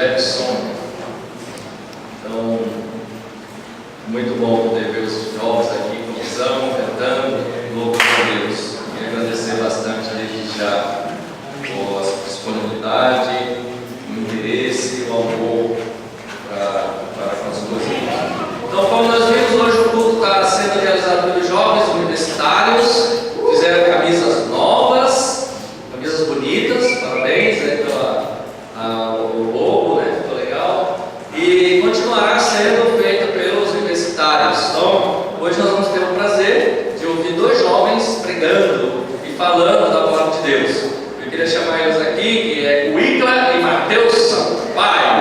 Jefferson. Então, muito bom poder ver os jovens aqui com visão, cantando, louco a Deus. Queria agradecer bastante desde já a disponibilidade, o interesse, o amor para com as coisas. Então, como nós vimos, hoje o culto está sendo realizado pelos jovens universitários. Fizeram camisas novas, camisas bonitas, parabéns aí pelo logo, né? Ficou legal. E continuará sendo feita pelos universitários. Então, hoje nós vamos ter o prazer de ouvir dois jovens pregando e falando da palavra de Deus. Eu queria chamar eles aqui, que é o Icla e Matheus Sampaio.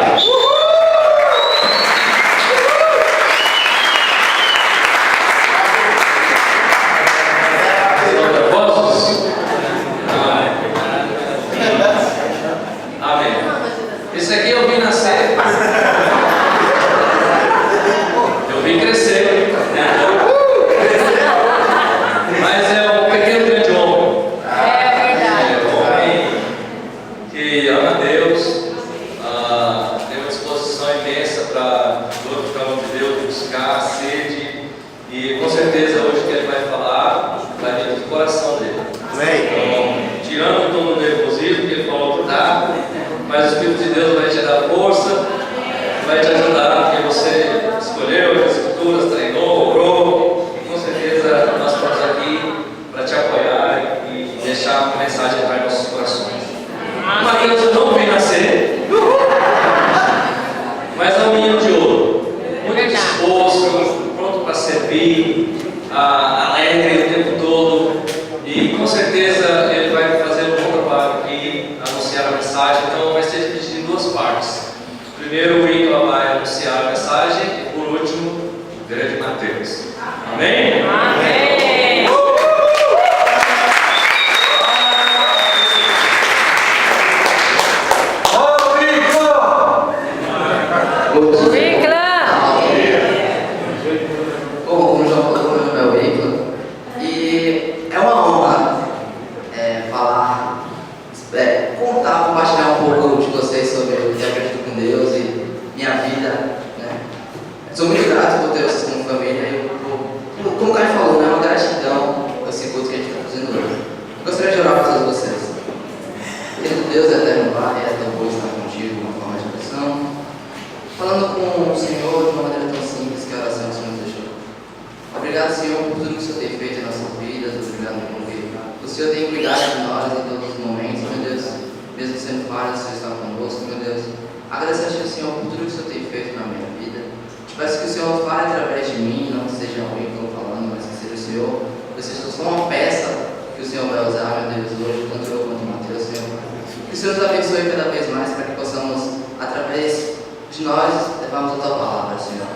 Esse aqui eu vi nascer, eu vi crescer, mas é um pequeno grande homem. É verdade. É um homem que ama Deus, tem uma disposição imensa para glorificar o nome de Deus, buscar a sede, e com certeza hoje o que ele vai falar vai vir do coração dele. Então, tirando todo o nervosismo que ele falou que dá, mas o Espírito de Deus vai te dar força, vai te ajudar, porque você escolheu as escrituras, treinou, orou, e com certeza nós estamos aqui para te apoiar e deixar a mensagem entrar em nossos corações. O Mateus eu não vi nascer, mas é um menino de ouro, muito disposto, pronto para servir, alegre o tempo todo, e com certeza ele vai fazer um bom trabalho aqui, anunciar a mensagem. Então vai ser dividido em duas partes. Primeiro o Icla vai anunciar a mensagem e por último o grande Mateus. Amém? Amém. Como já falou, meu nome é o Icla e é uma honra falar, contar, compartilhar um pouco de vocês sobre o que eu acredito com Deus e minha vida, né? Sou muito grato por ter vocês como família e como o Caio falou, né? Uma gratidão por esse culto que a gente está fazendo hoje. Eu gostaria de orar por todos vocês. Querido Deus, eterno Pai, é tão bom estar contigo de uma forma de oração, falando com o Senhor de uma maneira tão simples que a oração que o Senhor nos deixou. Obrigado, Senhor, por tudo que o Senhor tem feito em nossas vidas. Obrigado porque o Senhor tem cuidado de nós em todos os momentos, meu Deus. Mesmo sendo falhos, o Senhor está conosco, meu Deus. Agradeço a Ti, Senhor, por tudo que o Senhor tem feito na minha vida. Te peço que o Senhor fale através de mim, não que seja alguém que eu estou falando, mas que seja o Senhor. Eu seja só uma peça que o Senhor vai usar, meu Deus, hoje, tanto eu quanto o Mateus, Senhor. Que o Senhor nos abençoe cada vez mais para que possamos, através de nós, levarmos a Tua palavra, Senhor.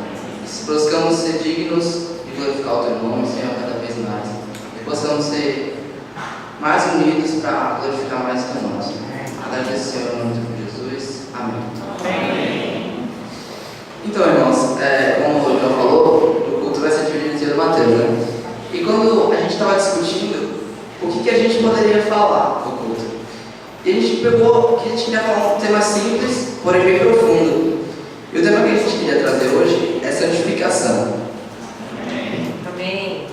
E buscamos ser dignos de glorificar o Teu nome, Senhor, cada vez mais. E possamos ser mais unidos para glorificar mais o Teu nome, Senhor. Agradeço, Senhor, em nome de Jesus. Amém. Amém. Então, irmãos, como o João falou, o culto vai ser dividido em dia do Mateus, né? E quando a gente estava discutindo o que a gente poderia falar no culto, e a gente pegou que a gente queria falar um tema simples, porém bem profundo. E o tema que a gente queria trazer hoje é santificação. Amém.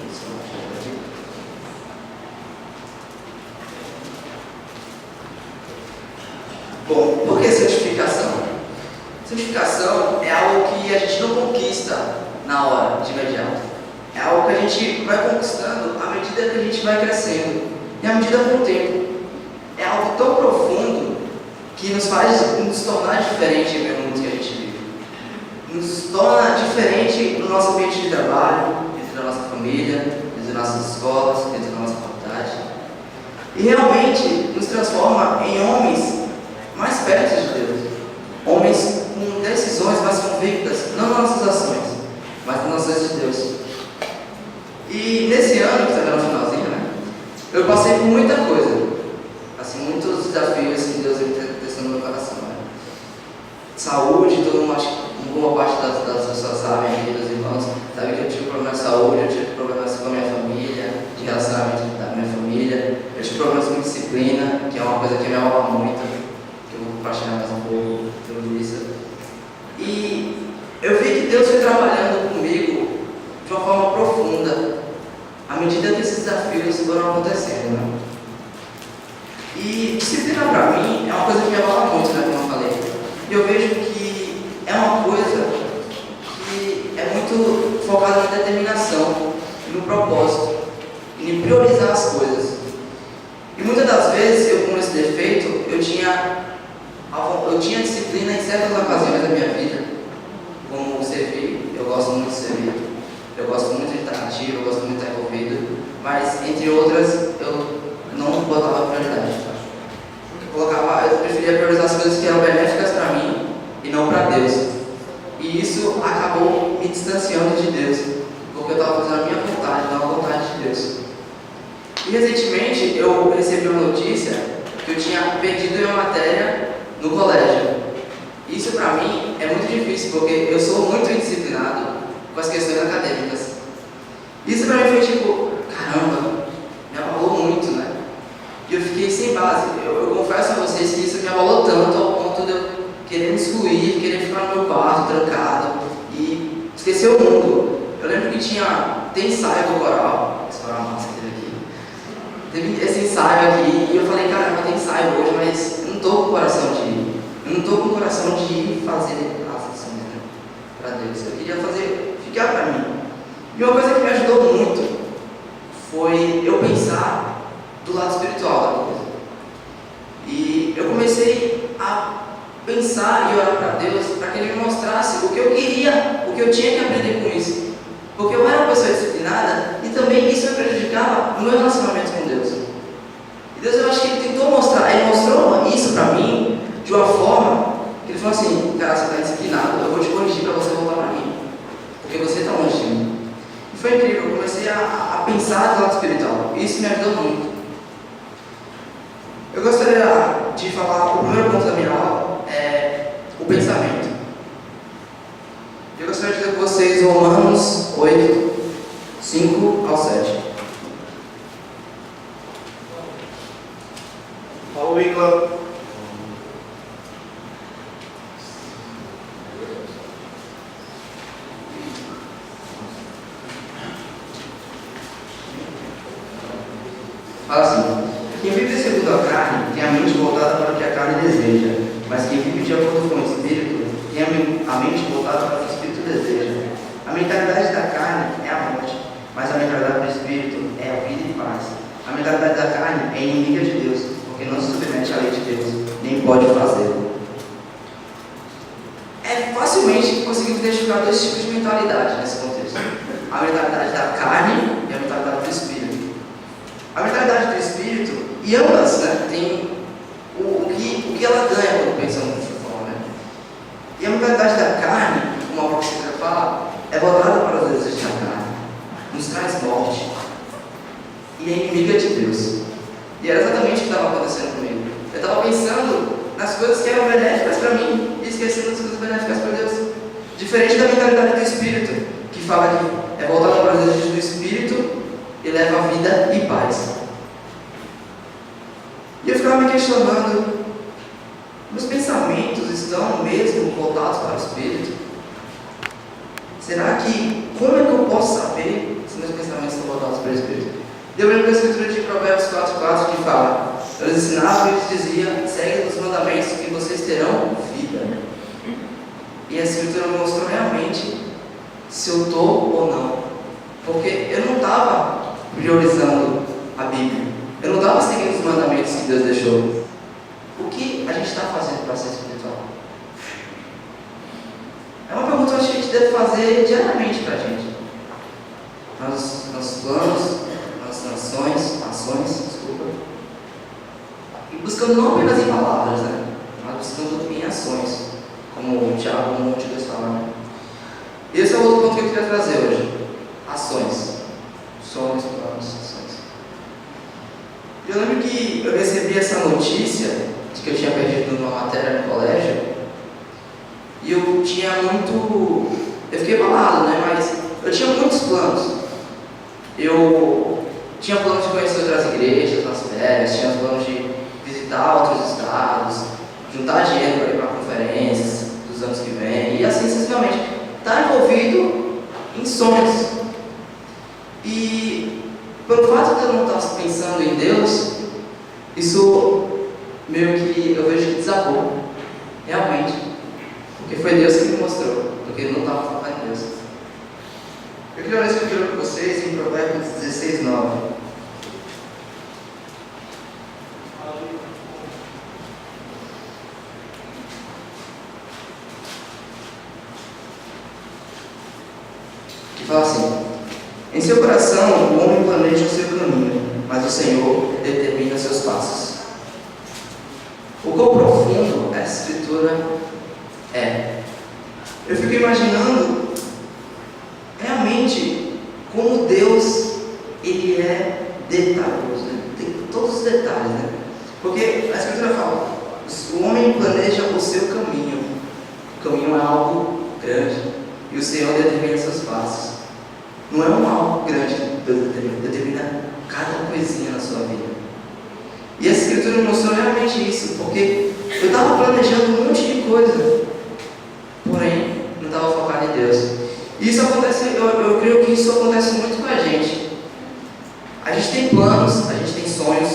Bom, por que santificação? Santificação é algo que a gente não conquista na hora, de imediato. É algo que a gente vai conquistando à medida que a gente vai crescendo e à medida com o tempo. É algo tão profundo que nos faz nos tornar diferente no mundo que a gente vive. Nos torna diferente no nosso ambiente de trabalho, dentro da nossa família, dentro das nossas escolas, dentro da nossa faculdade. E realmente nos transforma em homens mais perto de Deus. Homens com decisões mais convictas, não nas nossas ações, mas nas ações de Deus. E nesse ano, que está no finalzinho, né? Eu passei por muita coisa. Assim, muitos desafios que Deus vem testando no meu coração, né? Saúde, todo mundo, acho que boa parte das pessoas sabem, dos irmãos, sabe que eu tive problemas de saúde, eu tive problemas com a minha família, de relacionamento da minha família, eu tive problemas com disciplina, que é uma coisa que me abalava muito, que eu compartilhar mais um pouco sobre isso. E eu vi que Deus foi trabalhando comigo de uma forma profunda à medida que esses desafios foram acontecendo, né? E disciplina para mim é uma coisa que me abala muito, né, como eu falei. E eu vejo que é uma coisa que é muito focada na determinação, no propósito, em priorizar as coisas. E muitas das vezes, eu com esse defeito, eu tinha disciplina em certas ocasiões da minha vida, como servir. Eu gosto muito de servir, eu gosto muito de estar ativo, eu gosto muito de estar envolvido, mas entre outras eu não botava prioridade. Eu preferia priorizar as coisas que eram benéficas para mim e não para Deus. E isso acabou me distanciando de Deus, porque eu estava fazendo a minha vontade, não a vontade de Deus. E recentemente eu recebi uma notícia que eu tinha perdido uma matéria no colégio. Isso para mim é muito difícil, porque eu sou muito indisciplinado com as questões acadêmicas. Isso para mim foi tipo, caramba, me abalou muito, né? E eu fiquei sem base. Eu confesso a vocês que isso me abalou tanto ao ponto de eu querer me excluir, querer ficar no meu quarto, trancado e esquecer o mundo. Eu lembro que tem ensaio do coral, esse coral massa que teve aqui. Teve esse ensaio aqui e eu falei, caramba, tem ensaio hoje, mas eu não estou com o coração de ir. Eu não estou com o coração de ir fazer assim, né, para Deus. Eu queria ficar para mim. E uma coisa que me ajudou muito foi eu pensar do lado espiritual da coisa. E eu comecei a pensar e orar para Deus para que Ele me mostrasse o que eu queria, o que eu tinha que aprender com isso. Porque eu era uma pessoa disciplinada e também isso me prejudicava no meu relacionamento com Deus. E Deus, eu acho que Ele tentou mostrar, Ele mostrou isso para mim de uma forma que Ele falou assim, cara, você está disciplinado, eu vou te corrigir para você voltar para mim, porque você está longe de mim. E foi incrível, eu comecei a pensar do lado espiritual e isso me ajudou muito. Eu gostaria de falar, o primeiro ponto da minha aula é o pensamento. Eu gostaria de dizer com vocês Romanos 8, 5 ao 7. Paulo Igla. Fala assim: quem vive segundo a carne tem a mente voltada para o que a carne deseja, mas quem vive de acordo com o Espírito tem a mente voltada para o que o Espírito deseja. A mentalidade da carne é a morte, mas a mentalidade do Espírito é a vida e paz. A mentalidade da carne é inimiga de Deus, porque não se submete à lei de Deus, nem pode fazê-lo. É facilmente conseguimos identificar dois tipos de mentalidade nesse contexto: a mentalidade da carne e a mentalidade do Espírito. A mentalidade do Espírito, e ambas, né, tem o que ela ganha quando pensamos dessa forma, né? E a mentalidade da carne, como a própria fala, é voltada para os desejos da carne, nos traz morte e é inimiga de Deus. E era exatamente o que estava acontecendo comigo. Eu estava pensando nas coisas que eram benéficas para mim e esquecendo das coisas benéficas para Deus. Diferente da mentalidade do Espírito, que fala que é voltada para os desejos do Espírito e leva a vida e paz. E eu ficava me questionando, meus pensamentos estão mesmo voltados para o Espírito? Será que, como é que eu posso saber se meus pensamentos estão voltados para o Espírito? Eu lembro da escritura de Provérbios 4,4 que fala: eles ensinavam e eles diziam, segue os mandamentos que vocês terão vida. E a escritura mostrou realmente se eu estou ou não. Porque eu não estava priorizando a Bíblia. Eu não estava seguindo os mandamentos que Deus deixou. O que a gente está fazendo para ser espiritual? É uma pergunta que a gente deve fazer diariamente para a gente. Nos planos, nas ações, e buscando não apenas em palavras, né? Mas buscando em ações, como o Tiago no Monte Deus fala, né? Esse é o outro ponto que eu queria trazer hoje: ações, sonhos, planos, ações. Eu lembro que eu recebi essa notícia de que eu tinha perdido uma matéria no colégio, e eu fiquei abalado, né? Mas eu tinha muitos planos. Eu tinha planos de conhecer outras igrejas nas férias, tinha planos de visitar outros estados, juntar dinheiro para ir para conferências dos anos que vêm, e assim sucessivamente. Está envolvido em sonhos. E pelo fato de eu não estar pensando em Deus, isso meio que eu vejo que desabou, realmente. Porque foi Deus que me mostrou, porque eu não estava focado em Deus. Eu queria ler esse escritura para vocês em Provérbios 16, 9. Que fala assim: em seu coração o homem planeja o seu caminho, mas o Senhor determina seus passos. O quão profundo essa escritura é. Eu fico imaginando realmente como Deus, Ele é detalhoso, né? Tem todos os detalhes, né? Porque a escritura fala: o homem planeja o seu caminho. O caminho é algo grande e o Senhor determina seus passos. Não é algo grande que Deus determina cada coisinha na sua vida. E essa escritura me mostrou realmente isso, porque eu estava planejando um monte de coisa, porém não estava focado em Deus. E isso acontece, eu creio que isso acontece muito com a gente. A gente tem planos, a gente tem sonhos,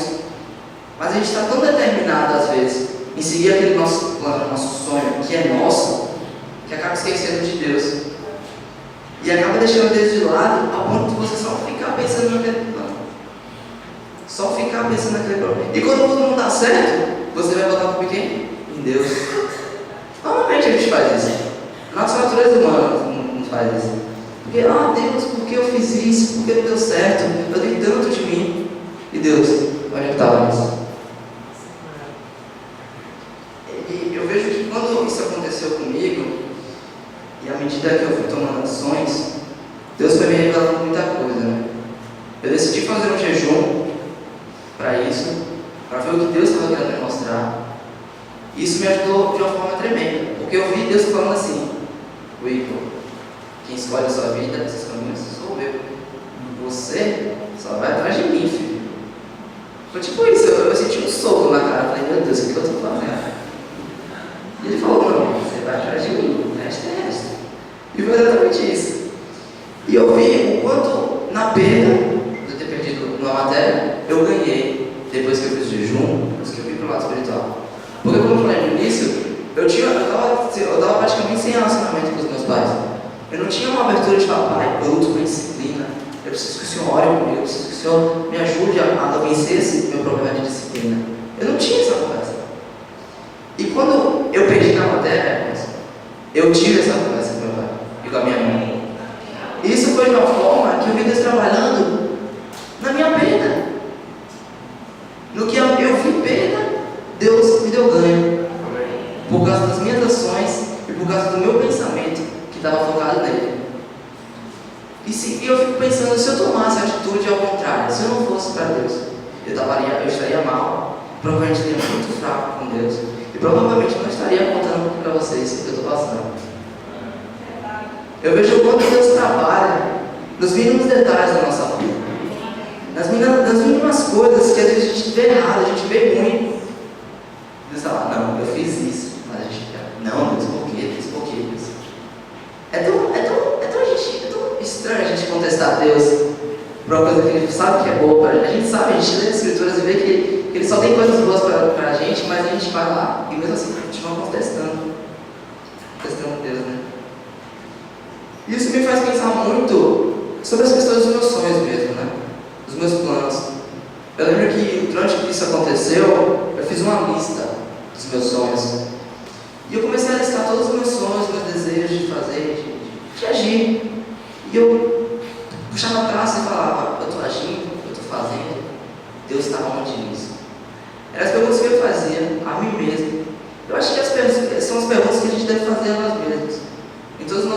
mas a gente está tão determinado às vezes em seguir aquele nosso plano, nosso sonho, que é nosso, que acaba esquecendo de Deus. E acaba deixando Deus de lado, ao ponto de você só ficar pensando naquele plano. Só ficar pensando naquele plano. E quando tudo não dá certo, você vai botar com quem? Em Deus. Normalmente a gente faz isso. Nossa natureza humana não faz isso. Porque, Deus, por que eu fiz isso? Por que não deu certo? Eu dei tanto de mim. E Deus, onde é que estava isso? E eu vejo que quando isso aconteceu comigo, e à medida que eu fui tomando ações, Deus foi me revelando muita coisa, né? Eu decidi fazer um jejum para isso, para ver o que Deus estava querendo me mostrar. E isso me ajudou de uma forma tremenda, porque eu vi Deus falando assim: Wico, quem escolhe a sua vida, esses caminhos, sou eu. Você só vai atrás de mim, filho. Foi tipo isso, eu senti um soco na cara. Falei: meu Deus, o que eu estou fazendo? E ele falou: não, você vai atrás de mim, o resto é resto. E foi exatamente isso. E eu vi o quanto na perda de eu ter perdido numa matéria, eu ganhei depois que eu fiz o jejum, depois que eu fui para o lado espiritual. Porque, como eu falei no início, eu estava praticamente sem relacionamento com os meus pais. Eu não tinha uma abertura de falar: pai, eu luto com disciplina, eu preciso que o senhor ore comigo, eu preciso que o senhor me ajude a vencer esse meu problema de disciplina. Eu não tinha essa conversa. E quando eu perdi na matéria, eu tive essa conversa com meu pai e com a minha mãe. E isso foi de uma forma que eu vi Deus trabalhando na minha perda. No que eu vi perda, Deus me deu ganho. Por causa das minhas ações e por causa do meu pensamento que estava focado nele. E eu fico pensando, se eu tomasse a atitude ao contrário, se eu não fosse para Deus, eu estaria mal, provavelmente estaria muito fraco com Deus. E provavelmente não estaria contando para vocês o que eu estou passando. Eu vejo o quanto Deus trabalha nos mínimos detalhes da nossa vida. Nas mínimas coisas que às vezes a gente vê errado, a gente vê ruim. Deus fala: não, eu fiz isso. Mas a gente fica: não, Deus, por quê? Deus, por quê? Deus? É tão estranho a gente contestar Deus por uma coisa que a gente sabe que é boa pra gente. A gente sabe, a gente lê as escrituras e vê que Ele só tem coisas boas pra gente, mas a gente vai lá e mesmo assim a gente vai contestando Deus, né? Isso me faz pensar muito sobre as questões dos meus sonhos mesmo, né? Dos meus planos. Eu lembro que durante que isso aconteceu, eu fiz uma lista dos meus sonhos. E eu comecei a listar todos os meus sonhos, meus desejos de fazer, de agir. E eu puxava a traça e falava: eu estou agindo, eu estou fazendo, Deus está onde nisso? Eram as perguntas que eu fazia a mim mesmo. Eu acho que são as perguntas que a gente deve fazer a nós mesmos. Em todo o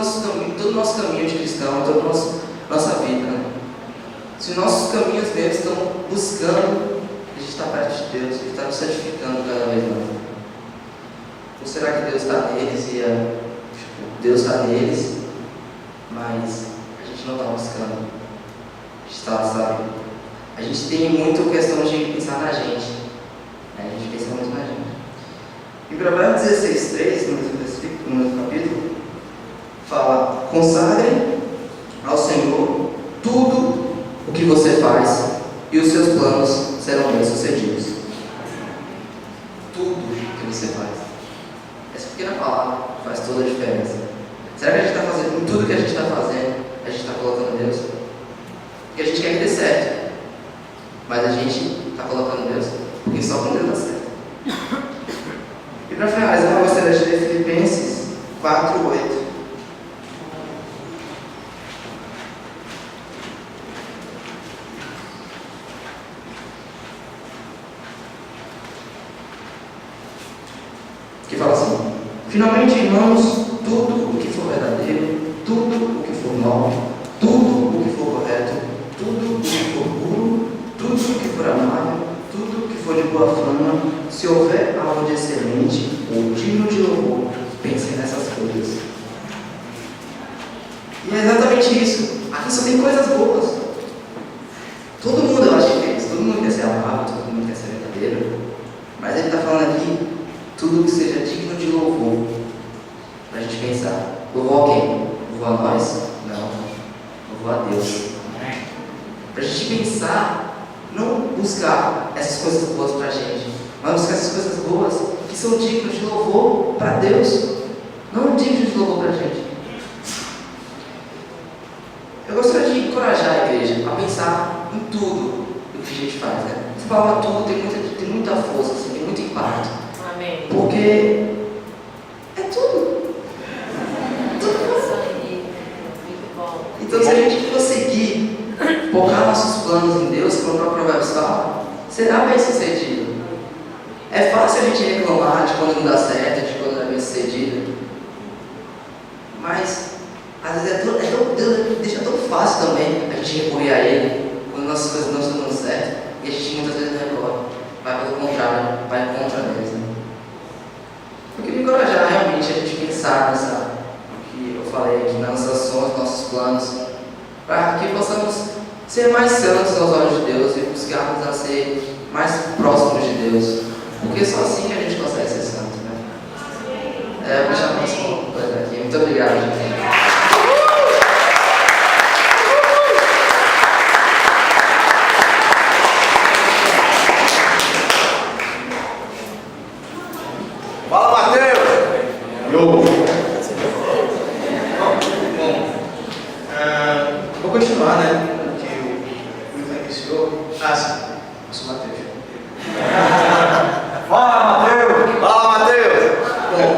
nosso caminho de cristão, em toda a nossa vida. Né? Se os nossos caminhos mesmo estão buscando a gente estar perto de Deus, a gente está nos santificando cada vez mais. Ou será que Deus está neles e Deus está neles, mas a gente não está buscando? A gente está, sabe? A gente tem muito questão de pensar na gente. A gente pensa muito na gente. Em Provérbios 16:3, no mesmo capítulo, fala: consagre ao Senhor tudo o que você faz e os seus planos serão bem-sucedidos. Tudo o que você faz. Essa pequena palavra faz toda a diferença. Será que a gente está fazendo, em tudo que a gente está fazendo, a gente está colocando Deus? Porque a gente quer que dê certo, mas a gente está colocando Deus porque só com Deus dá certo. E para finalizar, eu gostaria de ler Filipenses 4:8. Que fala assim: finalmente, irmãos, tudo o que for verdadeiro, tudo o que for nobre, tudo o que for correto, tudo o que for puro, tudo o que for amável, tudo o que for de boa fama, se houver algo de excelente ou digno de louvor, pensem nessas coisas. E é exatamente isso. Aqui só tem coisas boas. Todo mundo, eu acho que é isso. Todo mundo quer ser amável, todo mundo quer ser verdadeiro. Mas ele está falando aqui tudo que seja digno de louvor. Para a gente pensar. Louvor a quem? Louvor a nós? Não. Louvor a Deus. Para a gente pensar, não buscar essas coisas boas para a gente, mas buscar essas coisas boas que são dignas de louvor para Deus, não dignas de louvor para a gente. Eu gostaria de encorajar a igreja a pensar em tudo o que a gente faz. Né? Essa palavra tudo tem muita força, assim, tem muito impacto. Amém. Porque é tudo. Então, se a gente conseguir focar nossos planos em Deus, como o próprio Provérbios fala, será bem sucedido. É fácil a gente reclamar de quando não dá certo, de quando não é bem sucedido, mas às vezes Deus deixa tão fácil também a gente recorrer a Ele quando nossas coisas não estão dando certo e a gente muitas vezes não recorre, vai pelo contrário, vai contra Deus. Né? Eu queria encorajar realmente a gente pensar nessa, que eu falei aqui, nas nossas ações, nossos planos, para que possamos ser mais santos aos olhos de Deus e buscarmos a ser mais próximos de Deus, porque só assim que a gente consegue ser santo, né? Eu vou chamar mais uma coisa aqui. Muito obrigado, gente. Fala, Mateus! Vou continuar, né? Que o Ivan iniciou. Sim, eu sou o Mateus. Fala, Mateus! Fala, Mateus! Bom,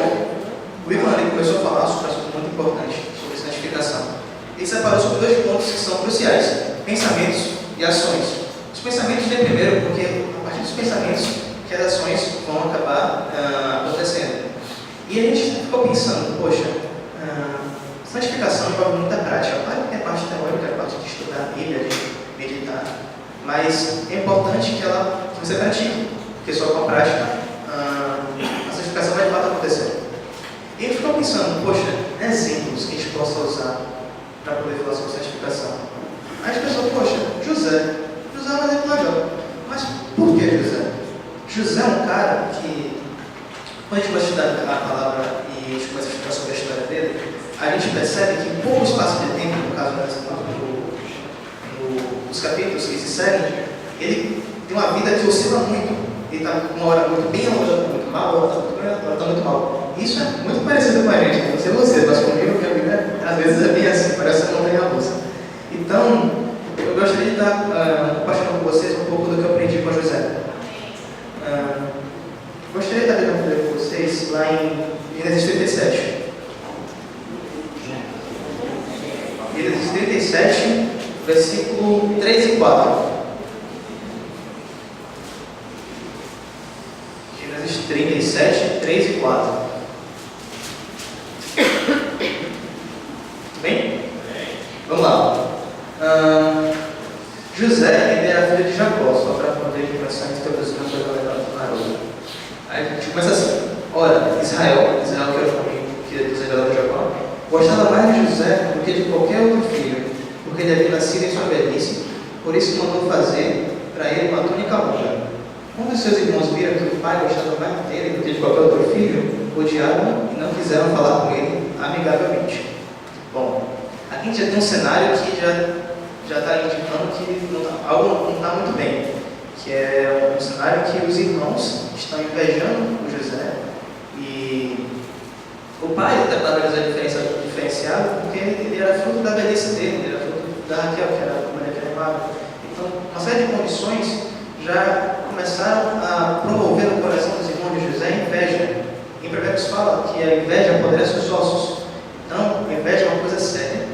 o Ivan começou a falar sobre um assunto muito importante, sobre santificação. Ele separou sobre dois pontos que são cruciais: pensamentos e ações. Os pensamentos vêm primeiro, porque a partir dos pensamentos que as ações vão acabar acontecendo. E a gente ficou pensando, poxa, santificação envolve muita prática. Claro que tem a parte teórica, a parte de estudar a Bíblia, de meditar, mas é importante que você pratique, porque só com a prática a santificação vai de fato acontecer. E a gente ficou pensando, poxa, exemplos que a gente possa usar para poder falar sobre santificação. Aí a gente pensou, poxa, José é um exemplo legal. Mas por que José? José é um cara que, quando a gente vai estudar a palavra e a gente começa a estudar sobre a história dele, a gente percebe que em pouco espaço de tempo, no caso nos capítulos que se seguem, ele tem uma vida que oscila muito. Ele está uma hora muito bem, uma hora muito mal, outra está muito bem, outra está muito mal. Isso é muito parecido com a gente, não sei vocês, mas comigo que a vida às vezes é bem assim, parece uma montanha-russa. Então, eu gostaria de estar compartilhando com vocês um pouco do que eu aprendi com José. Gostaria de estar lendo com vocês lá em Gênesis 37. Gênesis 37, versículo 3 e 4. Gênesis 37, 3 e 4. Bem? Vamos lá. José, ele era filho de Jacó, só para poder começar a introduzir uma coisa legal do Naruto. Aí a gente começa assim: ora, Israel que era o filho que dos reveladores de Jacó, gostava mais de José do que de qualquer outro filho, porque ele havia nascido em sua velhice, por isso mandou fazer para ele uma túnica longa. Quando os seus irmãos viram que o pai gostava mais dele do que de qualquer outro filho, odiaram e não quiseram falar com ele amigavelmente. Bom, aqui a gente já tem um cenário que já está indicando que algo não está muito bem, que é um cenário que os irmãos estão invejando o José e o pai até estava diferenciado porque ele era fruto da velhice dele, ele era fruto da Raquel, que era a mulher que ele amava. Então, uma série de condições já começaram a promover no coração dos irmãos de José a inveja. Em Provérbios fala que a inveja apodrece os ossos. Então, a inveja é uma coisa séria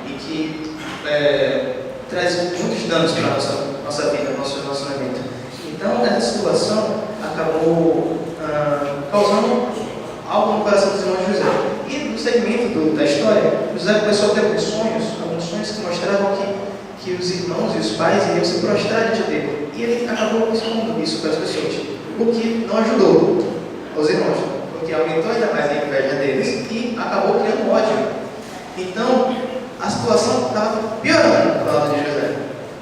e que traz muitos danos para a nossa vida, nosso relacionamento. Então, essa situação acabou causando algo no coração dos irmãos de José. E no segmento da história, José começou a ter alguns sonhos que mostravam que os irmãos e os pais iriam se prostrar diante dele. E ele acabou expondo isso para as pessoas, o que não ajudou os irmãos, porque aumentou ainda mais a inveja deles e acabou criando ódio. Então, a situação estava piorando para o lado de José.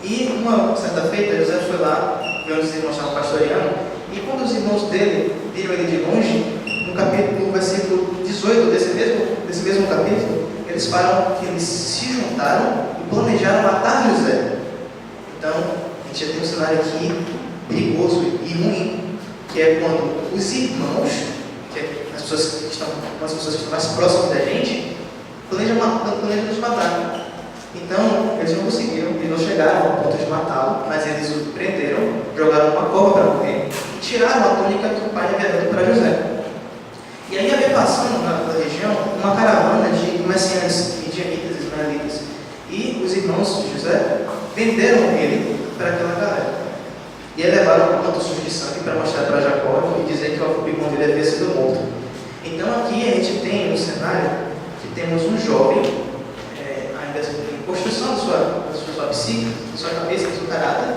E uma certa feita, José foi lá, ver os irmãos estavam pastoreando, e quando os irmãos dele viram ele de longe, no versículo 18 desse mesmo capítulo, eles falam que eles se juntaram e planejaram matar José. Então, a gente já tem um cenário aqui perigoso e ruim, que é quando os irmãos, que é as pessoas que estão mais próximas da gente, planejam nos matar. Então, eles não conseguiram, eles não chegaram ao ponto de matá-lo, mas eles o prenderam, jogaram uma cova para morrer e tiraram a túnica que o pai havia dado para José. E aí havia passando na região uma caravana de comerciantes, midianitas e ismaelitas. E os irmãos de José venderam ele para aquela galera. E aí levaram um manto sujo de sangue para mostrar para Jacó e dizer que o irmão dele havia sido morto. Então aqui a gente tem um cenário que temos um jovem, ainda em construção da sua psique, da sua cabeça, do seu caráter.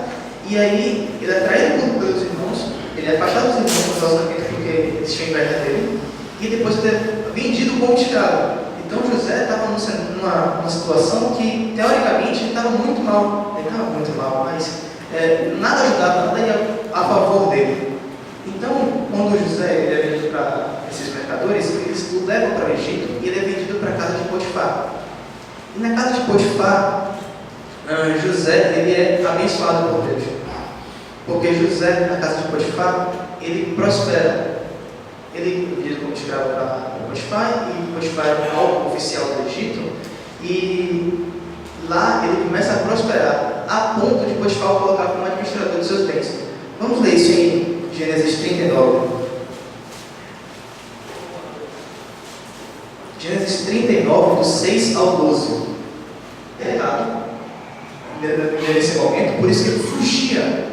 E aí ele é traído pelos irmãos, ele é afastado dos irmãos do relacionamento porque eles tinham inveja dele. E depois ele é vendido como escravo. Então José estava numa situação que, teoricamente, ele estava muito mal. Ele estava muito mal, mas nada ajudava, nada ia a favor dele. Então, quando José ele é vendido para esses mercadores, eles o levam para o Egito e ele é vendido para a casa de Potifar. E na casa de Potifar, José ele é abençoado por Deus. Porque José, na casa de Potifar, ele prospera. Ele é vendido como escravo para Potifar, e Potifar é o alto oficial do Egito, e lá ele começa a prosperar, a ponto de Potifar o colocar como administrador dos seus bens. Vamos ler isso em Gênesis 39. Gênesis 39, do 6 ao 12. É errado nesse momento, por isso que ele fugia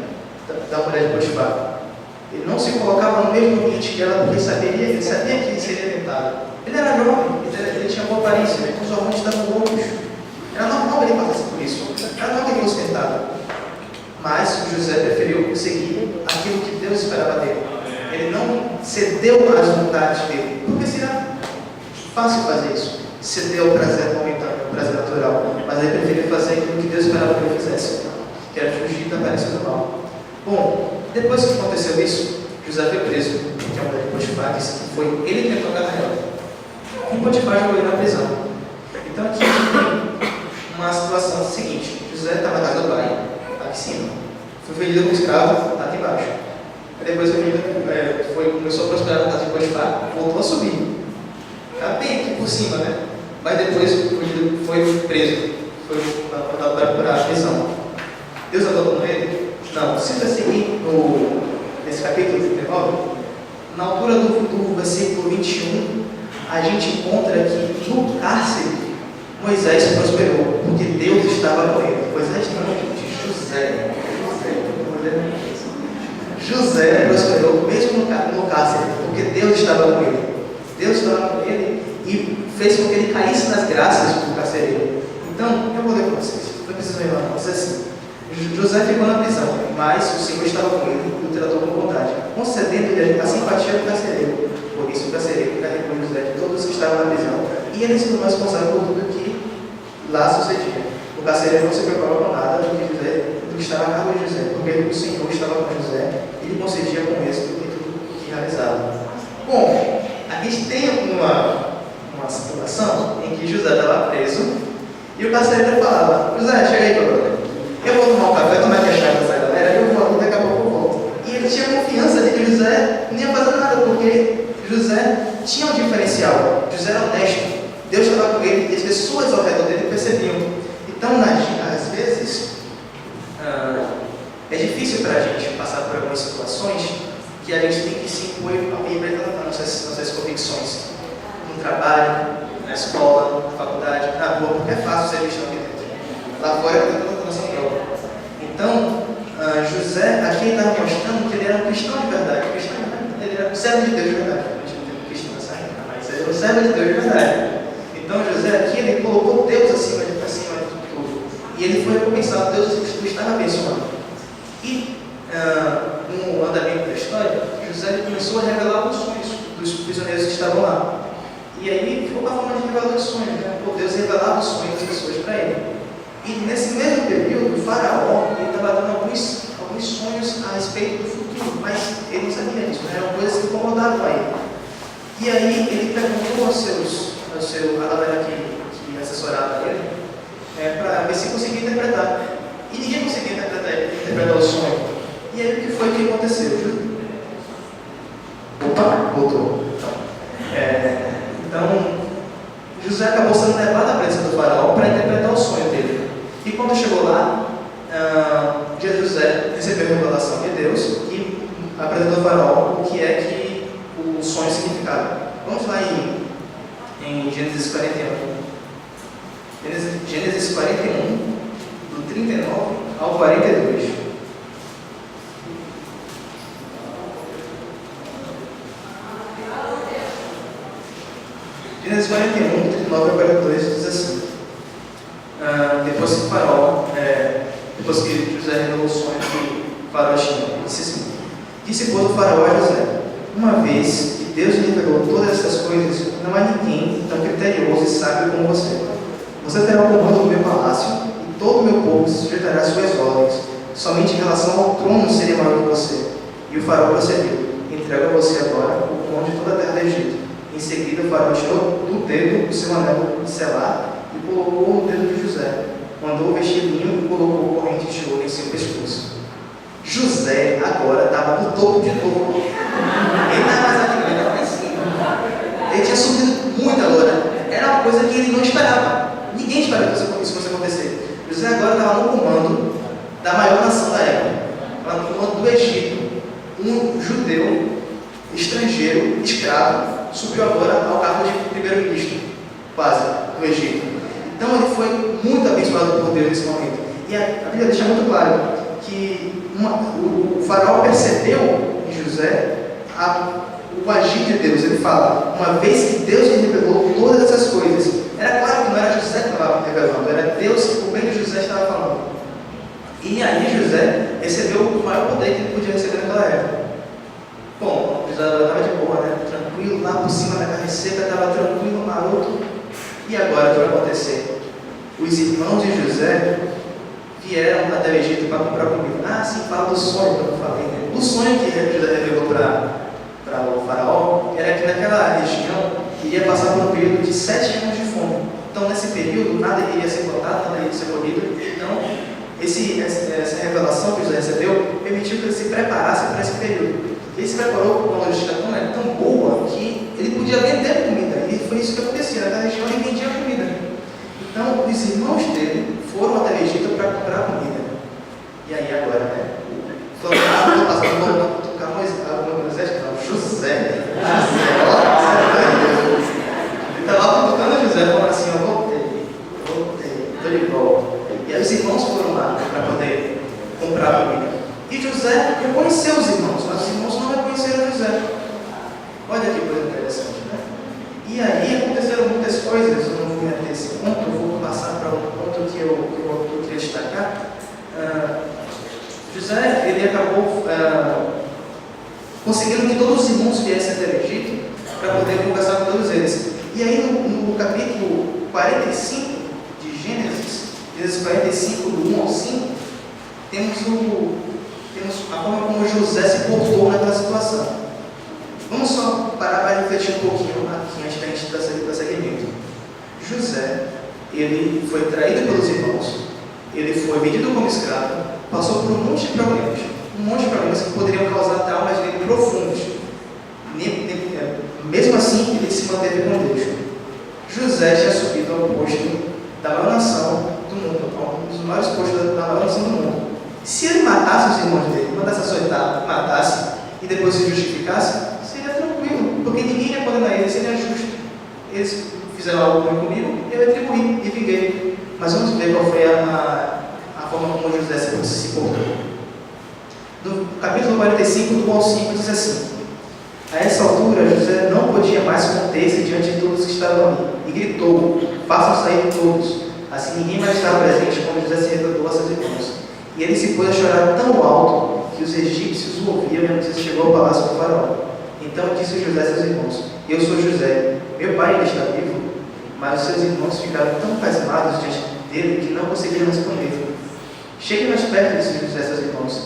da mulher de Potifar. Ele não se colocava no mesmo ambiente que ela, porque ele sabia que seria tentado. Ele era jovem, ele tinha boa aparência, os hormônios estavam loucos. Era normal ele passasse por isso. Era normal que ele fosse tentado. Mas José preferiu seguir aquilo que Deus esperava dele. Ele não cedeu às vontades dele, porque seria fácil fazer isso. Cedeu ao prazer momentâneo, ao prazer natural. Mas ele preferiu fazer aquilo que Deus esperava que ele fizesse, que era fugir da aparência do mal. Bom, depois que aconteceu isso, José foi preso, porque a mulher de Potifar disse que foi ele que tentou agarrar ela. E Potifar jogou ele na prisão. Então aqui a gente tem uma situação seguinte: José estava na casa do pai, aqui em cima, foi vendido como escravo, aqui embaixo. Aí depois começou a prosperar na casa de Potifar, voltou a subir. Está bem aqui por cima, né? Mas depois foi preso, foi mandado para a prisão. Deus abandonou ele? Não. Se você seguir nesse capítulo 39, na altura do versículo 21, a gente encontra que no cárcere Moisés prosperou, porque Deus estava com ele. Moisés não, gente, José prosperou mesmo no cárcere, porque Deus estava com ele. Deus estava com ele e fez com que ele caísse nas graças do carcereiro. Então, eu vou ler para vocês, não precisa me lembrar, mas assim: José ficou na prisão, mas o Senhor estava com ele e o tratou com bondade, concedendo-lhe a simpatia do carcereiro. Por isso o carcereiro carregou José de todos que estavam na prisão, e ele se tornou responsável por tudo que lá sucedia. O carcereiro não se preocupava com nada do que estava a cargo de José, porque o Senhor estava com José e lhe concedia com êxito em tudo que realizava. Bom, gente tem uma situação em que José estava preso e o carcereiro falava: José, chega aí, brother. Eu vou tomar um café, tomar aqui a chave dessa galera, eu vou ali, daqui a pouco eu volto. E ele tinha confiança de que José não ia fazer nada, porque José tinha um diferencial. José era honesto. Deus estava com ele e as pessoas ao redor dele percebiam. Então, às vezes, é difícil para a gente passar por algumas situações que a gente tem que se impor e apresentar nossas convicções. No trabalho, na escola, na faculdade, na rua, porque é fácil ser cristão aqui dentro. Lá fora é a nossa prova. Então, José, aqui ele estava mostrando que ele era um cristão de verdade. Ele era um servo de Deus de verdade. A gente não tem um cristão nessa época, mas ele era um servo de Deus de verdade. Então, José aqui, ele colocou Deus acima de tudo. E ele foi recompensado, Deus o estava abençoando. E, no andamento da história, José ele começou a revelar os sonhos dos prisioneiros que estavam lá. E aí ele ficou com a forma de revelar os sonhos, né? Por Deus revelava os sonhos das pessoas para ele. E nesse mesmo período, o faraó estava dando alguns sonhos a respeito do futuro, mas ele não sabia disso, né? Eram coisas que incomodavam a ele. E aí ele perguntou a galera que assessorava ele, para ver se conseguia interpretar. E ninguém conseguia interpretar o sonho. E aí o que foi que aconteceu? Opa, voltou. Então, José acabou sendo levado à presença do faraó para interpretar o sonho dele. E quando chegou lá, José recebeu a revelação de Deus e apresentou ao faraó o que é que o sonho significava. Vamos lá em Gênesis 41. Gênesis 41, do 39 ao 42. Gênesis 41, do 39 ao 42 diz assim: depois que Faraó, depois que José revelou o sonho que Faraó tinha, disse assim: disse, pois, o Faraó a José: uma vez que Deus lhe revelou todas essas coisas, não há ninguém tão criterioso e sábio como você. Você terá o comando do meu palácio, e todo o meu povo se sujeitará às suas ordens. Somente em relação ao trono seria maior que você. E o faraó procedeu: entrego a você agora o comando de toda a terra do Egito. Em seguida, o faraó tirou do dedo o seu anel de selar e colocou no dedo de José. Mandou vestir linho e colocou corrente de ouro em seu pescoço. José agora estava no topo de novo. Ele não estava mais aqui, ele estava lá em cima. Ele tinha subido muito agora. Era uma coisa que ele não esperava. Ninguém esperava que isso fosse acontecer. José agora estava no comando da maior nação da época. Estava no comando do Egito. Um judeu, estrangeiro, escravo, subiu agora ao cargo de primeiro-ministro, quase, do Egito. Então ele foi muito abençoado por Deus nesse momento. E a Bíblia deixa muito claro que o faraó percebeu em José o agir de Deus. Ele fala: uma vez que Deus lhe revelou todas essas coisas. Era claro que não era José que estava revelando, era Deus que por meio de José estava falando. E aí José recebeu o maior poder que ele podia receber naquela época. Bom, José estava de boa, né? Tranquilo, lá por cima da carne seca, estava tranquilo, maroto. E agora o que vai acontecer? Os irmãos de José vieram até o Egito para comprar comida. Sim, fala do sonho que eu falei, né? O sonho que José revelou para o faraó era que naquela região iria passar por um período de 7 anos de fome. Então, nesse período, nada iria ser plantado, nada iria ser colhido. Então, essa revelação que José recebeu permitiu que ele se preparasse para esse período. Ele se preparou com uma logística tão boa que ele podia vender comida. E foi isso que acontecia. Naquela região ele vendia comida. Então, os irmãos dele foram até o Egito para comprar comida. E aí agora, né? José. Ele estava tocando José, falando assim: eu voltei, estou de volta. E aí os irmãos foram lá para poder comprar comida. E José reconheceu os irmãos, mas os irmãos não reconheceram José. Olha que coisa interessante, né? E aí aconteceram muitas coisas. Eu não vou me ater a esse ponto, eu vou passar para um ponto que eu queria destacar. José, ele acabou conseguindo que todos os irmãos viessem até o Egito para poder conversar com todos eles. E aí no capítulo 45 de Gênesis 45, do 1 ao 5, temos a forma como José se portou naquela situação. Vamos só parar para refletir um pouquinho aqui antes da gente dar seguimento. José, ele foi traído pelos irmãos, ele foi vendido como escravo, passou por um monte de problemas que poderiam causar traumas nele profundos. Mesmo assim, ele se manteve com Deus. José tinha subido ao posto da maior nação do mundo, um dos maiores postos da maior nação do mundo. Se ele matasse os irmãos dele, mandasse açoitar, matasse e depois se justificasse, seria tranquilo, porque ninguém ia condenar ele, seria justo. Eles fizeram algo ruim comigo, eu retribuí e vinguei. Mas vamos ver qual foi a forma como José se portou. No capítulo 45, do 1 ao 5, diz assim: a essa altura, José não podia mais conter-se diante de todos que estavam ali, e gritou: façam sair todos. Assim ninguém mais estava presente quando José se revelou a seus irmãos. E ele se pôs a chorar tão alto que os egípcios o ouviram e a notícia chegou ao palácio do faraó. Então disse José a seus irmãos: eu sou José, meu pai ainda está vivo. Mas os seus irmãos ficaram tão pasmados diante dele que não conseguiram responder. Cheguem mais perto, disse José a seus irmãos.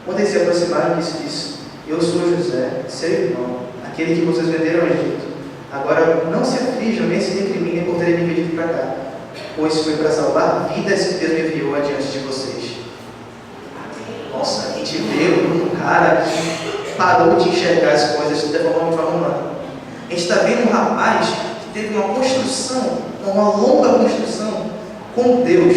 Quando eles se aproximaram, disse: eu sou José, seu irmão, aquele que vocês venderam ao Egito. Agora não se aflijam nem se recriminem por terem me vendido para cá, pois foi para salvar vidas que Deus me enviou adiante de vocês. Nossa, a gente vê um cara que parou de enxergar as coisas de forma humana. A gente está vendo um rapaz que teve uma construção, uma longa construção com Deus.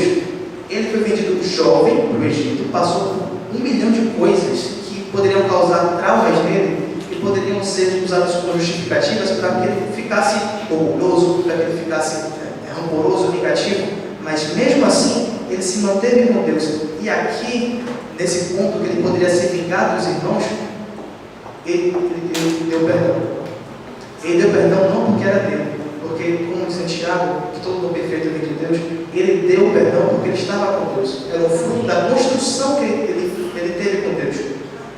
Ele foi vendido jovem para o Egito, passou por 1 milhão de coisas que poderiam causar traumas nele e poderiam ser usadas como justificativas para que ele ficasse orgulhoso, para que ele ficasse rancoroso, negativo. Mas mesmo assim, ele se manteve com Deus. E aqui, nesse ponto que ele poderia ser vingado dos irmãos, ele deu perdão. Ele deu perdão não porque era dele, porque, como diz Santiago, que todo mundo perfeito vem de Deus, ele deu perdão porque ele estava com Deus. Era um fruto da construção que ele teve com Deus.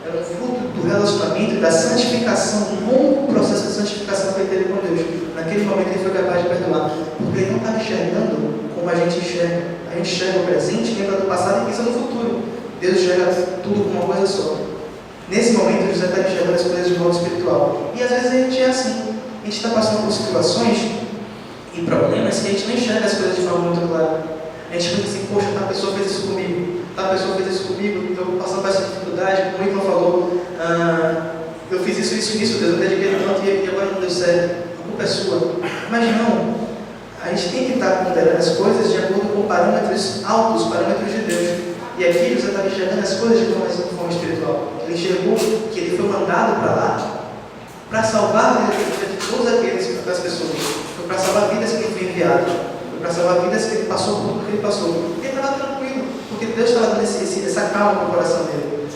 Era um fruto do relacionamento e da santificação, um longo processo de santificação que ele teve com Deus. Naquele momento ele foi capaz de perdoar, porque ele não estava enxergando como a gente enxerga. A gente enxerga o presente, lembra do passado e pensa no futuro. Deus enxerga tudo como uma coisa só. Nesse momento, José está enxergando as coisas de modo espiritual. E às vezes a gente é assim. A gente está passando por situações e problemas que a gente não enxerga as coisas de forma muito clara. A gente pensa assim: poxa, tal pessoa fez isso comigo, tal pessoa fez isso comigo, estou passando por essa dificuldade, como o Ivan falou, eu fiz isso, Deus, eu dediquei tanto e agora não deu certo. A culpa é sua. Mas não. A gente tem que estar ponderando as coisas de acordo com parâmetros altos, parâmetros de Deus. E aqui José estava enxergando as coisas de forma espiritual. Ele enxergou que ele foi mandado para lá para salvar a vida de todas aquelas pessoas. Foi para salvar vidas que ele foi enviado. Foi para salvar vidas que ele passou por tudo que ele passou. E ele estava tranquilo, porque Deus estava dando essa calma no coração dele.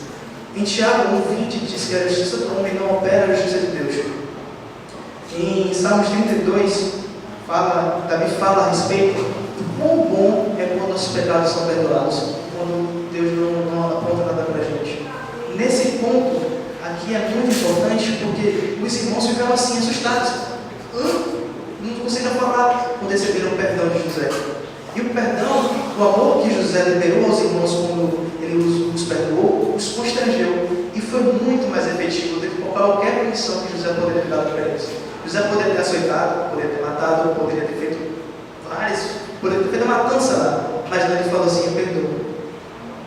Em Tiago 1:20 diz que a justiça do homem não opera a justiça de Deus. Em Salmos 32, Davi fala a respeito do quão bom é quando nossos pecados são perdoados, quando Deus não aponta nada para a gente. Nesse ponto, aqui é muito importante, porque os irmãos ficaram assim, assustados. Não conseguiram falar quando receberam o perdão de José. E o perdão, o amor que José liberou aos irmãos quando ele os perdoou, os constrangeu. E foi muito mais efetivo do que qualquer punição que José poderia ter dado para eles. José poderia ter açoitado, poderia ter matado, poderia ter feito poderia ter feito uma matança lá. Mas não, ele falou assim: eu perdoo.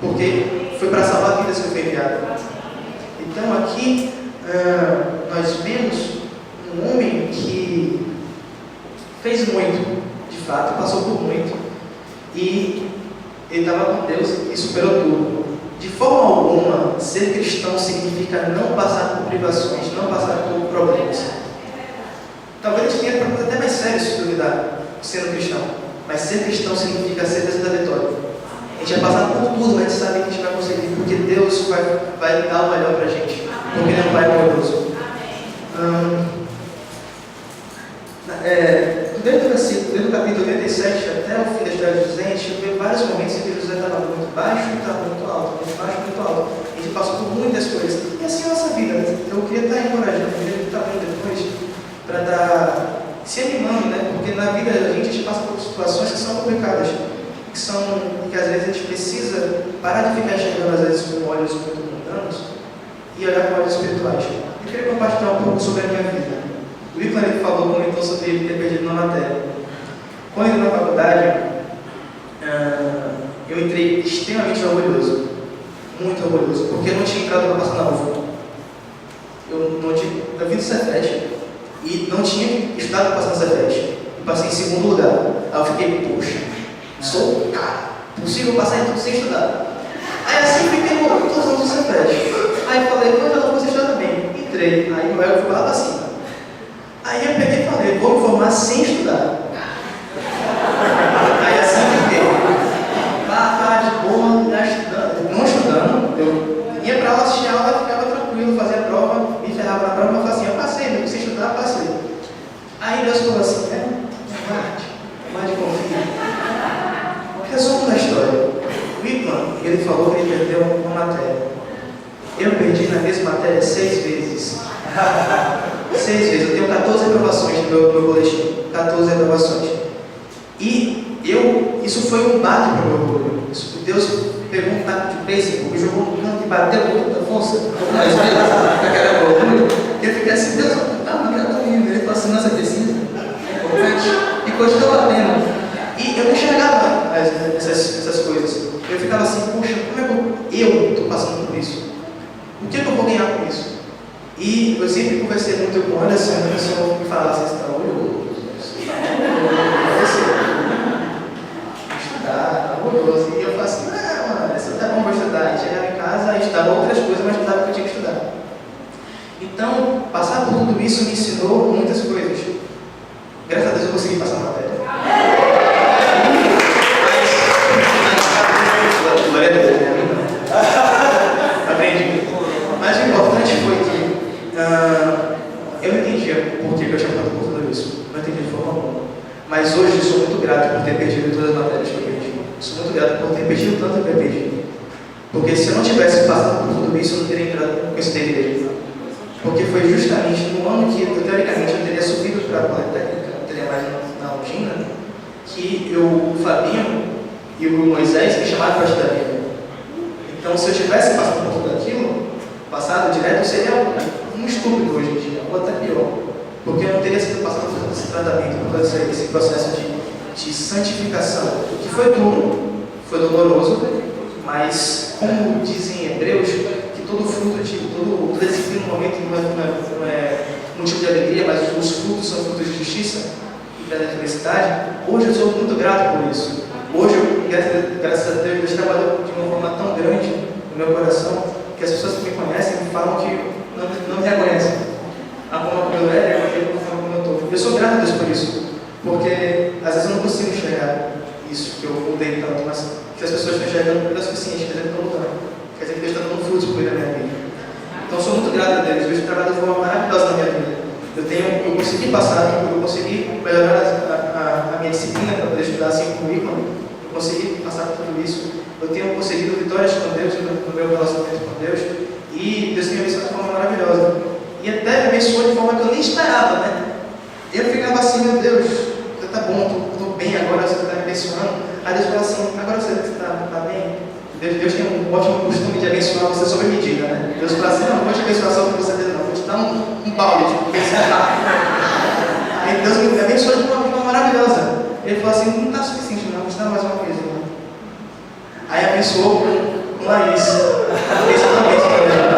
Porque foi para salvar vidas que eu fui enviado. Então aqui nós vemos um homem que fez muito, de fato, passou por muito, e ele estava com Deus e superou tudo. De forma alguma, ser cristão significa não passar por privações, não passar por problemas. Talvez a gente tenha problemas até mais sérios se duvidar, sendo cristão, mas ser cristão significa ser da vitória. A gente vai passar por tudo, mas a gente sabe que a gente vai conseguir, porque Deus vai dar o melhor para a gente, porque Ele é um Pai amoroso. Desde o capítulo 87 até o fim da história de José, a gente vê vários momentos em que José estava muito baixo e estava muito alto, muito baixo e muito alto. A gente passou por muitas coisas. E assim é a nossa vida. Eu queria estar encorajando, eu queria estar vendo depois, para estar se animando, né? Porque na vida a gente passa por situações que são complicadas, que às vezes a gente precisa parar de ficar enxergando às vezes com olhos muito mundanos e olhar com olhos espirituais. Eu queria compartilhar um pouco sobre a minha vida. O Iclan ele comentou sobre ele ter perdido uma matéria. Quando eu entrei na faculdade, eu entrei extremamente orgulhoso, muito orgulhoso, porque eu não tinha entrado para passar na UFA. Eu vim do Cefet e não tinha estudado para passar no Cefet. E passei em segundo lugar. Aí eu fiquei, poxa, sou o cara, possível passar em tudo sem estudar. Aí assim eu fiquei, todos os anos do Cefet. Aí eu falei, eu não vou estudar também. Entrei, aí o ego foi lá para cima. Aí eu peguei e falei, vou me formar sem estudar. Aí assim eu fiquei, de boa, não estudando, eu ia para aula, assistir a aula, ficava tranquilo, fazia a prova, me ferrava na prova, eu falava assim, eu passei, não sem estudar, passei. Aí Deus falou assim, guarde, confia. Resumo da história. O Iclan, ele falou que ele perdeu uma matéria. Eu perdi na mesma matéria 6 vezes. 6 vezes. Eu tenho 14 aprovações no meu boletim. 14 aprovações. E isso foi um baque para o meu orgulho. Deus pegou um taco de beisebol, me jogou no canto e bateu com muita força. Mas naquela orgulho. Eu fiquei assim, Deus, não quero tão lindo. Ele falou assim, nossa, precisa. É importante. E continua batendo. E eu não enxergava essas coisas. Eu ficava assim, poxa, como é que eu estou passando por isso? O que eu vou ganhar com isso? E eu sempre conversei muito com o Anderson, a pessoa me falava assim, você está orgulhoso. Estudar, está orgulhoso. E eu falava assim, não, isso tá bom, vou estudar. E chegava em casa, estudava outras coisas, mas estudava o que eu tinha que estudar. Então, passar por tudo isso me ensinou muitas coisas. Graças a Deus eu consegui passar a matéria. Glória a Deus, né? Aprendi. Mas o importante foi que eu não entendia por que eu tinha passado por tudo isso. Não entendi de forma alguma. Mas hoje eu sou muito grato por ter perdido todas as matérias que eu perdi. Sou muito grato por ter perdido tanto que eu perdi. Porque se eu não tivesse passado por tudo isso, eu não teria entrado com esse dever. Porque foi justamente no ano que, teoricamente, eu teria subido para a Politécnica, não teria mais na Ungina, que o Fabinho e o Moisés me chamaram para estudar Bíblia. Então, se eu tivesse passado por tudo aquilo, passado direto, eu seria um estúpido hoje em dia, ou até pior. Porque eu não teria sido passado por todo esse tratamento, por todo esse processo de santificação, que foi duro, foi doloroso, mas, como dizem em Hebreus, que todo fruto toda disciplina no momento não é motivo de alegria, mas os frutos são frutos de justiça e da felicidade. Hoje eu sou muito grato por isso. Hoje, graças a Deus, Deus trabalhou de uma forma tão grande no meu coração que as pessoas que me conhecem me falam que não me reconhecem. A forma como eu era e a forma como eu estou. Eu sou grato a Deus por isso, porque às vezes eu não consigo enxergar isso, que eu mudei tanto, mas que as pessoas estão enxergando é o suficiente, quer dizer que estão mudando. Quer dizer que Deus está dando frutos por ele na minha vida. Então, eu sou muito grato a Deus. Deus trabalha de forma maravilhosa na minha vida. Eu consegui passar, eu consegui melhorar a minha disciplina para poder estudar assim como Iclan. Eu consegui passar por tudo isso. Eu tenho conseguido vitórias com Deus no meu relacionamento com Deus. E Deus me abençoou de forma maravilhosa. E até me abençoou de forma que eu nem esperava, né? Eu ficava assim, meu Deus, tá bom, estou bem agora, você está me abençoando. Aí Deus fala assim, agora você está bem? Deus tem um ótimo costume de abençoar você sob medida, né? Deus fala assim, não vou te abençoar só porque você tem, não, vou te dar um balde, tipo, aí Deus me abençoou de uma forma maravilhosa. Ele falou assim, não está suficiente, não, vou te dar mais uma coisa. Aí abençoou com Laís. Esse também, eu sou muito grato a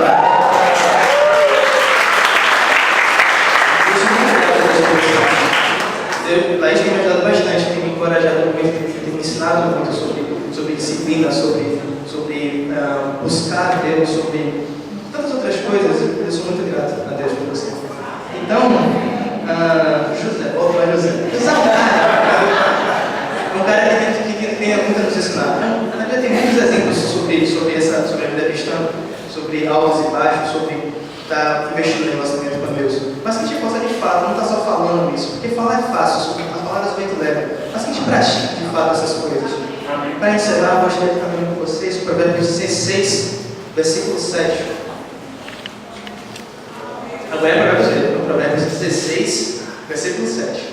Deus. Laís tem me ajudado bastante, tem me encorajado muito, tem me ensinado muito sobre disciplina, sobre buscar Deus, sobre tantas outras coisas. Eu sou muito grato a Deus por você. Então, José, volta para José. José é um cara que tem muito a nos ensinar. Na verdade, tem muitos exemplos sobre a vida cristã, sobre altos e baixos, sobre estar investindo no relacionamento com Deus. Mas que a gente possa de fato, não está só falando isso, porque falar é fácil, as palavras vêm e levam. Mas que a gente pratique de fato essas coisas. Para encerrar, eu gostaria de estar falando com vocês o Provérbios 16, versículo 7. Agora é Provérbios 16, versículo 7.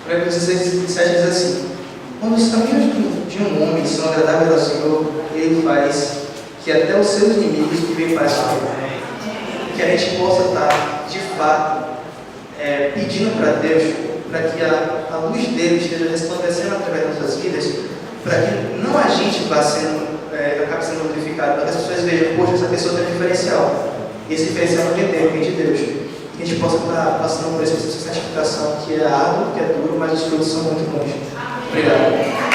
Provérbios 16, 7 diz assim: quando os caminhos de um homem são agradáveis ao Senhor, Ele faz que até os seus inimigos vivem paz com Ele. Que a gente possa estar, de fato, pedindo para Deus, para que a luz dele esteja resplandecendo através das nossas vidas, para que não a gente vá acabe sendo glorificado, para que as pessoas vejam, poxa, essa pessoa tem um diferencial. E esse diferencial não vem dele, vem de Deus. Que a gente possa estar passando por esse processo de santificação que é árduo, que é duro, mas os frutos são muito bons. Obrigado.